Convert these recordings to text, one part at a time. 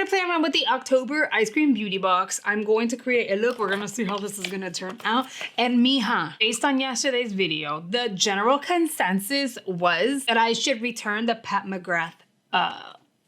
play around with the October Eyescream Beauty Box. I'm going to create a look. We're gonna see how this is gonna turn out. And mija, based on yesterday's video, the general consensus was that I should return the Pat McGrath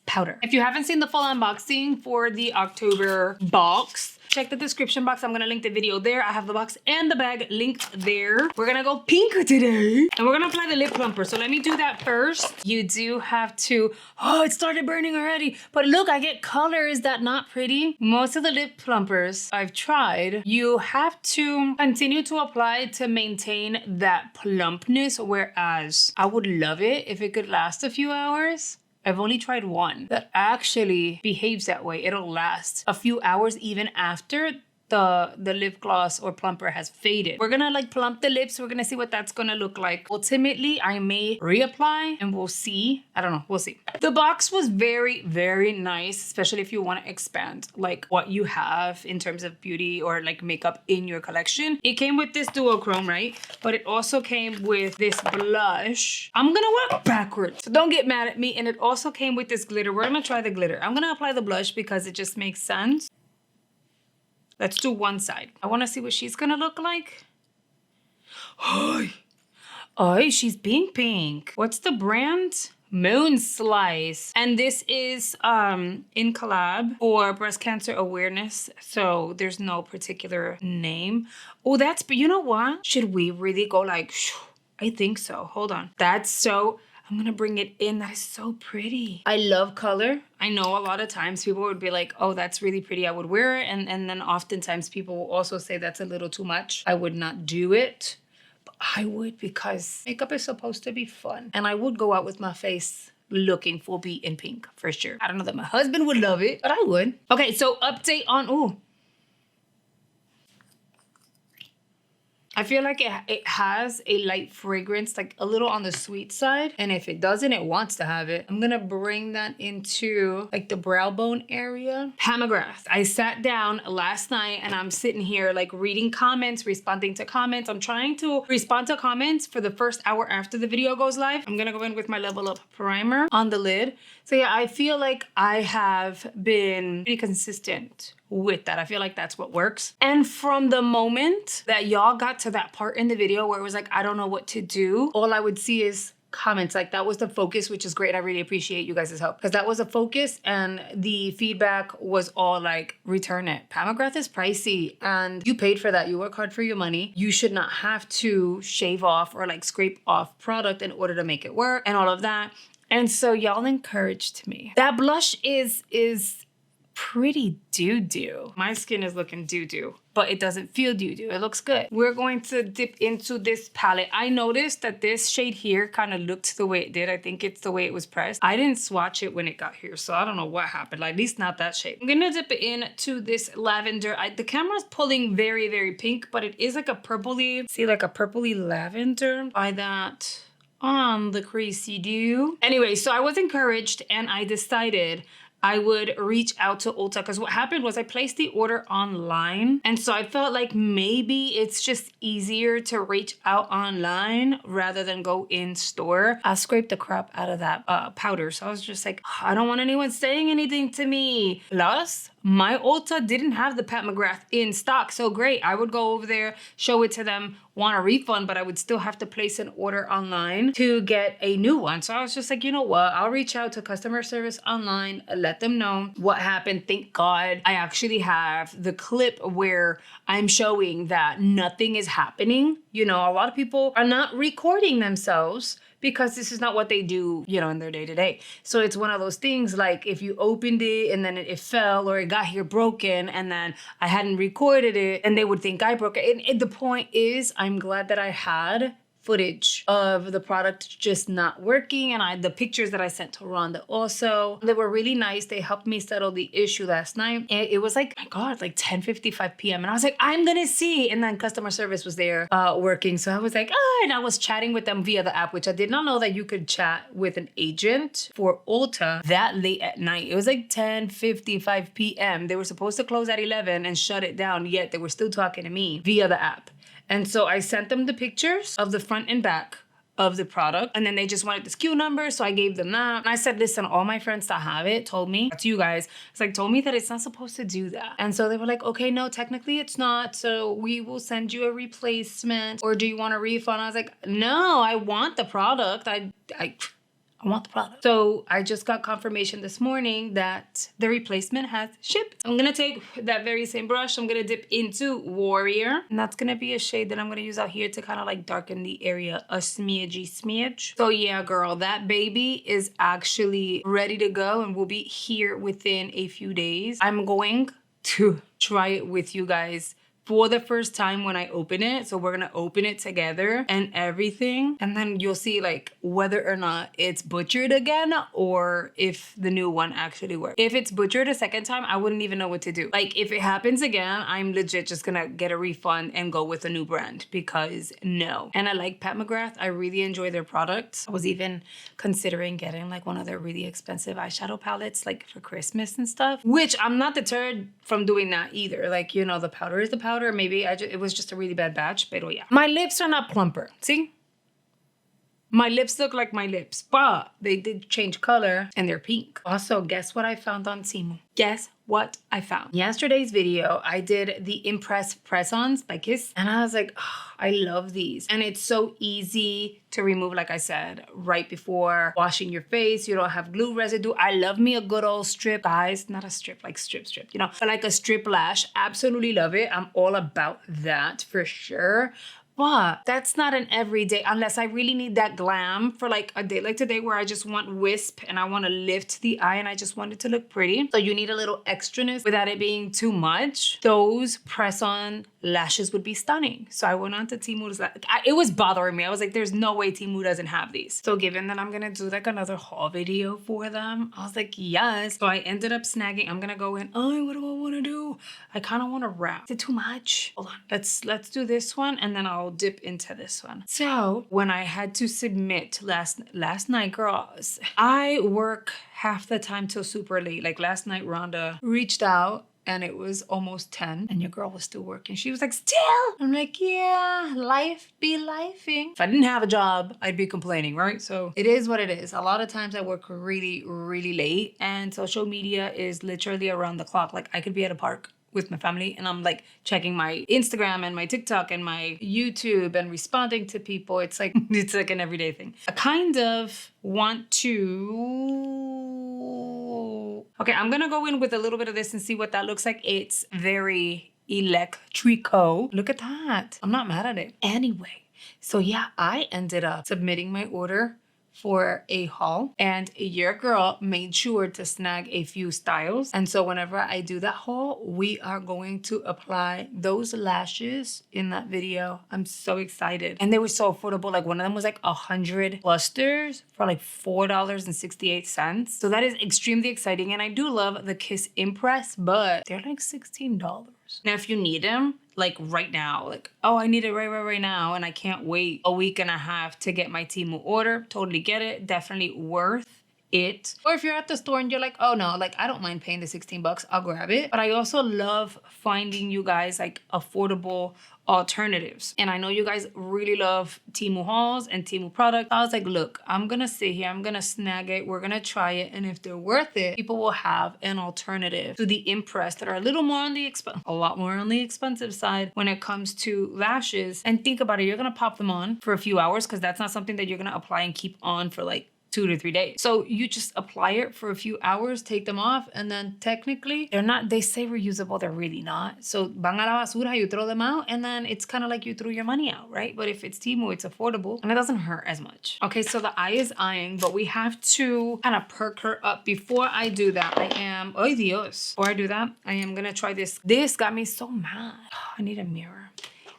powder. If you haven't seen the full unboxing for the October box, check the description box. I'm gonna link the video there. I have the box and the bag linked there. We're gonna go pink today. And we're gonna apply the lip plumper. So let me do that first. You do have to, oh, it started burning already. But look, I get color. Is that not pretty? Most of the lip plumpers I've tried, you have to continue to apply to maintain that plumpness. Whereas I would love it if it could last a few hours. I've only tried one that actually behaves that way. It'll last a few hours even after the lip gloss or plumper has faded. We're gonna like plump the lips. We're gonna see what that's gonna look like. Ultimately, I may reapply and we'll see. I don't know, we'll see. The box was very, very nice, especially if you wanna expand like what you have in terms of beauty or like makeup in your collection. It came with this duochrome, right? But it also came with this blush. I'm gonna work backwards, so don't get mad at me. And it also came with this glitter. We're gonna try the glitter. I'm gonna apply the blush because it just makes sense. Let's do one side. I want to see what she's gonna look like. Oh, she's pink. What's the brand? Moon Slice. And this is in collab for breast cancer awareness. So there's no particular name. Oh, but you know what? Should we really go like, I think so. Hold on. That's so... I'm gonna bring it in. That is so pretty. I love color. I know a lot of times people would be like, oh, that's really pretty. I would wear it. And then oftentimes people will also say that's a little too much. I would not do it. But I would because makeup is supposed to be fun. And I would go out with my face looking full beat in pink for sure. I don't know that my husband would love it, but I would. Okay, so update on, ooh. I feel like it has a light fragrance, like a little on the sweet side. And if it doesn't, it wants to have it. I'm gonna bring that into like the brow bone area. Pat McGrath. I sat down last night and I'm sitting here like reading comments, responding to comments. I'm trying to respond to comments for the first hour after the video goes live. I'm gonna go in with my Level Up primer on the lid. So yeah, I feel like I have been pretty consistent with that. I feel like that's what works. And from the moment that y'all got to that part in the video where it was like, I don't know what to do, all I would see is comments. Like that was the focus, which is great. I really appreciate you guys' help because that was a focus and the feedback was all like, return it. Pat McGrath is pricey and you paid for that. You work hard for your money. You should not have to shave off or like scrape off product in order to make it work and all of that. And so y'all encouraged me. That blush is pretty doo-doo. My skin is looking doo-doo, but it doesn't feel doo-doo. It looks good. We're going to dip into this palette. I noticed that this shade here kind of looked the way it did. I think it's the way it was pressed. I didn't swatch it when it got here, so I don't know what happened. Like, at least not that shade. I'm gonna dip it into this lavender. The camera's pulling very, very pink, but it is like a purpley, see, like a purpley lavender. By that on the creasy do. Anyway, so I was encouraged and I decided I would reach out to Ulta because what happened was I placed the order online. And so I felt like maybe it's just easier to reach out online rather than go in store. I scraped the crap out of that powder. So I was just like, I don't want anyone saying anything to me. Plus, my Ulta didn't have the Pat McGrath in stock. So great. I would go over there, show it to them, want a refund, but I would still have to place an order online to get a new one. So I was just like, you know what? I'll reach out to customer service online, let them know what happened. Thank God I actually have the clip where I'm showing that nothing is happening. You know, a lot of people are not recording themselves because this is not what they do, you know, in their day-to-day. So it's one of those things like if you opened it and then it fell or it got here broken and then I hadn't recorded it and they would think I broke it. And the point is, I'm glad that I had footage of the product just not working and the pictures that I sent to Rhonda also. They were really nice. They helped me settle the issue last night. It was like, my God, like 10:55 p.m. And I was like, I'm gonna see. And then customer service was there working. So I was like, and I was chatting with them via the app, which I did not know that you could chat with an agent for Ulta that late at night. It was like 10:55 p.m. They were supposed to close at 11 and shut it down, yet they were still talking to me via the app. And so I sent them the pictures of the front and back of the product. And then they just wanted the SKU number, so I gave them that. And I said, listen, all my friends that have it told me, to you guys, it's like, told me that it's not supposed to do that. And so they were like, okay, no, technically it's not. So we will send you a replacement, or do you want a refund? I was like, no, I want the product. I want the product. So I just got confirmation this morning that the replacement has shipped. I'm gonna take that very same brush. I'm gonna dip into Warrior. And that's gonna be a shade that I'm gonna use out here to kind of like darken the area a smidge. So yeah, girl, that baby is actually ready to go and will be here within a few days. I'm going to try it with you guys for the first time when I open it. So we're gonna open it together and everything. And then you'll see like whether or not it's butchered again or if the new one actually works. If it's butchered a second time, I wouldn't even know what to do. Like if it happens again, I'm legit just gonna get a refund and go with a new brand because no. And I like Pat McGrath. I really enjoy their products. I was even considering getting like one of their really expensive eyeshadow palettes like for Christmas and stuff, which I'm not deterred from doing that either. Like, you know, the powder is the powder. Maybe it was just a really bad batch, but yeah. My lips are not plumper, see? My lips look like my lips, but they did change color and they're pink. Also, guess what I found on Temu? Guess what I found? Yesterday's video, I did the Impress Press-Ons by Kiss, and I was like, oh, I love these. And it's so easy to remove, like I said, right before washing your face. You don't have glue residue. I love me a good old strip, guys. Not a strip, like strip, you know, but like a strip lash. Absolutely love it. I'm all about that for sure. But that's not an everyday, unless I really need that glam for like a day like today where I just want wisp and I want to lift the eye and I just want it to look pretty. So you need a little extraness without it being too much. Those press-on lashes would be stunning. So I went on to Temu's. It was bothering me. I was like, there's no way Temu doesn't have these. So given that I'm gonna do like another haul video for them, I was like, yes. So I ended up snagging. I'm gonna go in. Oh, what do I want to do? I kind of want to wrap. Is it too much? Hold on. Let's do this one and then I'll dip into this one. So when I had to submit last night, girls, I work half the time till super late. Like last night, Rhonda reached out and it was almost 10 and your girl was still working. She was like, still? I'm like, yeah, life be lifing. If I didn't have a job, I'd be complaining, right? So it is what it is. A lot of times I work really, really late and social media is literally around the clock. Like I could be at a park with my family and I'm like checking my Instagram and my TikTok and my YouTube and responding to people. It's like an everyday thing. I kind of want to, okay, I'm gonna go in with a little bit of this and see what that looks like. It's very electrico. Look at that. I'm not mad at it. Anyway, so yeah, I ended up submitting my order for a haul and your girl made sure to snag a few styles. And so whenever I do that haul, we are going to apply those lashes in that video. I'm so excited. And they were so affordable. Like one of them was like 100 clusters for like $4.68. So that is extremely exciting. And I do love the Kiss Impress, but they're like $16. Now, if you need them, like right now, like, oh, I need it right now, and I can't wait a week and a half to get my Temu order, totally get it. Definitely worth it. Or if you're at the store and you're like, oh no, like I don't mind paying the 16 bucks, I'll grab it. But I also love finding you guys like affordable alternatives. And I know you guys really love Temu hauls and Temu products. I was like, look, I'm gonna sit here, I'm gonna snag it, we're gonna try it. And if they're worth it, people will have an alternative to the Impress that are a lot more on the expensive side when it comes to lashes. And think about it, you're gonna pop them on for a few hours because that's not something that you're gonna apply and keep on for like 2 to 3 days. So you just apply it for a few hours, take them off, and then technically they say reusable, they're really not. So van a la basura, you throw them out, and then it's kind of like you threw your money out, right? But if it's Temu, it's affordable and it doesn't hurt as much. Okay, so the eye is eyeing, but we have to kind of perk her up. Before I do that, ay Dios. Before I do that, I am gonna try this. This got me so mad. I need a mirror.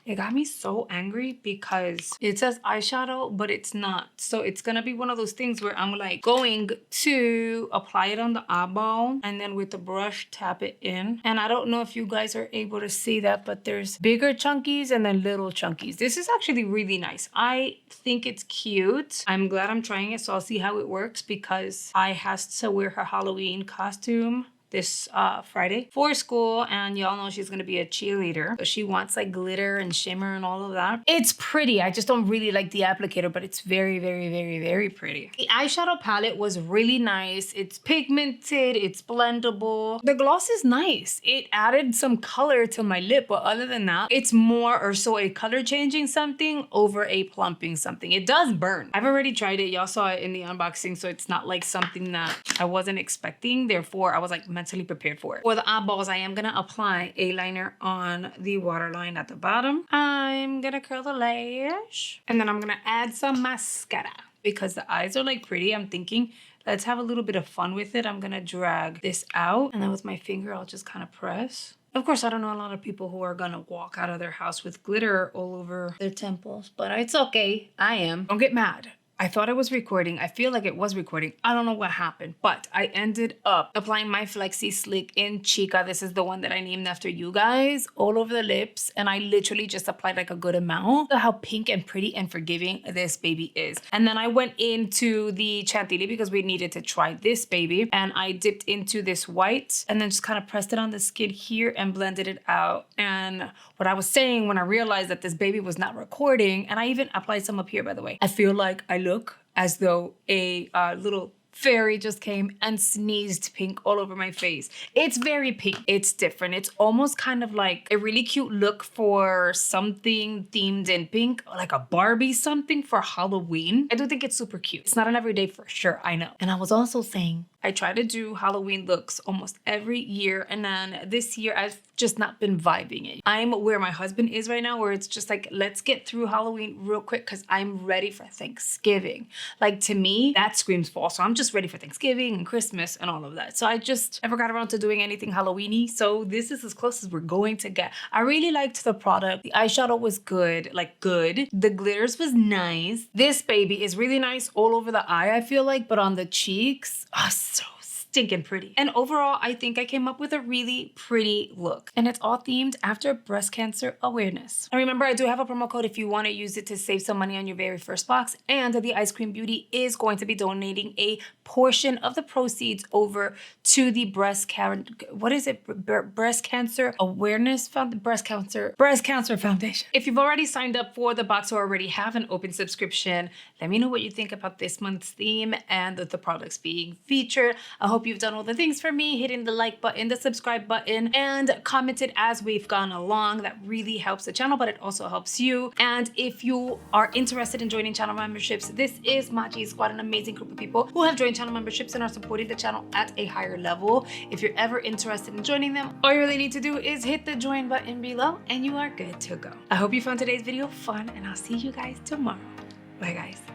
It got me so angry because it says eyeshadow, but it's not. So it's gonna be one of those things where I'm like going to apply it on the eyeball and then with the brush tap it in. And I don't know if you guys are able to see that, but there's bigger chunkies and then little chunkies. This is actually really nice. I think it's cute. I'm glad I'm trying it, so I'll see how it works because I has to wear her Halloween costume this Friday for school, and y'all know she's gonna be a cheerleader. So she wants like glitter and shimmer and all of that. It's pretty. I just don't really like the applicator, but it's very, very, very, very pretty. The eyeshadow palette was really nice. It's pigmented, it's blendable. The gloss is nice. It added some color to my lip, but other than that, it's more or so a color changing something over a plumping something. It does burn. I've already tried it. Y'all saw it in the unboxing, so it's not like something that I wasn't expecting. Therefore, I was like mentally prepared for it. For the eyeballs, I am gonna apply a liner on the waterline at the bottom. I'm gonna curl the lash, and then I'm gonna add some mascara. Because the eyes are like pretty, I'm thinking, let's have a little bit of fun with it. I'm gonna drag this out, and then with my finger, I'll just kind of press. Of course, I don't know a lot of people who are gonna walk out of their house with glitter all over their temples, but it's okay. I am. Don't get mad. I thought it was recording. I feel like it was recording. I don't know what happened, but I ended up applying my Flexi Slick in Chica. This is the one that I named after you guys, all over the lips. And I literally just applied like a good amount. Look how pink and pretty and forgiving this baby is. And then I went into the Chantilly because we needed to try this baby. And I dipped into this white and then just kind of pressed it on the skin here and blended it out. And what I was saying when I realized that this baby was not recording, and I even applied some up here, by the way, I feel like I look as though a little fairy just came and sneezed pink all over my face. It's very pink. It's different. It's almost kind of like a really cute look for something themed in pink, like a Barbie something for Halloween. I do think it's super cute. It's not an everyday for sure, I know. And I was also saying, I try to do Halloween looks almost every year, and then this year I've just not been vibing it. I'm where my husband is right now, where it's just like, let's get through Halloween real quick because I'm ready for Thanksgiving. Like, to me, that screams fall. So I'm just ready for Thanksgiving and Christmas and all of that. So I just never got around to doing anything Halloween-y. So this is as close as we're going to get. I really liked the product. The eyeshadow was good, like good. The glitters was nice. This baby is really nice all over the eye, I feel like, but on the cheeks, so stinking pretty. And overall, I think I came up with a really pretty look. And it's all themed after breast cancer awareness. And remember, I do have a promo code if you want to use it to save some money on your very first box. And the Eyescream Beauty is going to be donating a portion of the proceeds over to the breast cancer awareness breast cancer foundation. If you've already signed up for the box or already have an open subscription, let me know what you think about this month's theme and the products being featured. I hope you've done all the things for me, hitting the like button, the subscribe button, and commented as we've gone along. That really helps the channel, but it also helps you. And if you are interested in joining channel memberships, this is my G Squad, an amazing group of people who have joined channel memberships and are supporting the channel at a higher level. If you're ever interested in joining them, all you really need to do is hit the join button below and you are good to go. I hope you found today's video fun, and I'll see you guys tomorrow. Bye guys.